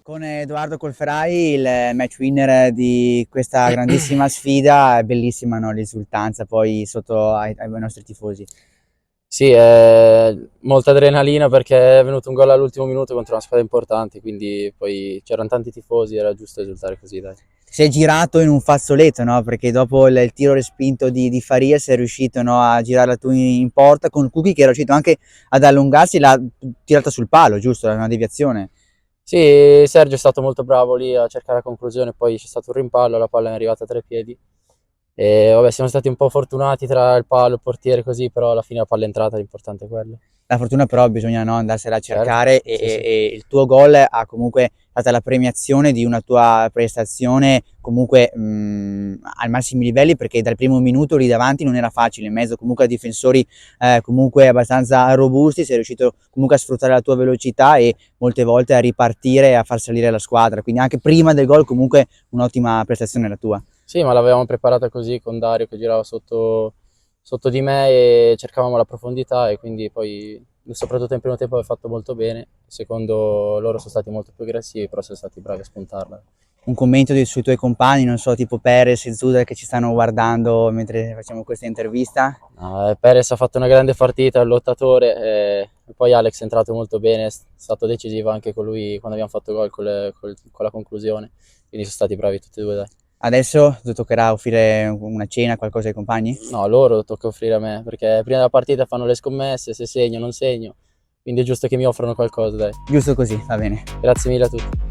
Con Edoardo Colferai, il match winner di questa grandissima sfida, è bellissima, no, l'esultanza poi sotto ai nostri tifosi. Sì, è molta adrenalina perché è venuto un gol all'ultimo minuto contro una squadra importante, quindi poi c'erano tanti tifosi, era giusto esultare così, dai. Si è girato in un fazzoletto, no? Perché dopo il tiro respinto di Faria sei riuscito, no, a girarla tu in porta con Cucchi che era riuscito anche ad allungarsi, l'ha tirata sul palo, giusto? Era una deviazione. Sì, Sergio è stato molto bravo lì a cercare la conclusione, poi c'è stato un rimpallo, la palla è arrivata a 3 piedi e vabbè, siamo stati un po' fortunati tra il palo e il portiere così, però alla fine la palla è entrata, l'importante è quello. La fortuna però bisogna, no, andarsela a Certo, cercare sì, sì. e il tuo gol ha comunque stata la premiazione di una tua prestazione comunque ai massimi livelli, perché dal primo minuto lì davanti non era facile, in mezzo comunque a difensori comunque abbastanza robusti, sei riuscito comunque a sfruttare la tua velocità e molte volte a ripartire e a far salire la squadra, quindi anche prima del gol comunque un'ottima prestazione la tua. Sì, ma l'avevamo preparata così con Dario che girava sotto di me e cercavamo la profondità e quindi poi, soprattutto in primo tempo, aveva fatto molto bene. Secondo loro sono stati molto più aggressivi, però sono stati bravi a spuntarla. Un commento sui tuoi compagni, non so, tipo Perez e Zuda che ci stanno guardando mentre facciamo questa intervista? No, Perez ha fatto una grande partita, è un lottatore, e poi Alex è entrato molto bene, è stato decisivo anche con lui quando abbiamo fatto gol con la conclusione, quindi sono stati bravi tutti e due, dai. Adesso ti toccherà offrire una cena, qualcosa ai compagni? No, a loro tocca offrire a me, perché prima della partita fanno le scommesse, se segno o non segno, quindi è giusto che mi offrano qualcosa, dai. Giusto così, va bene. Grazie mille a tutti.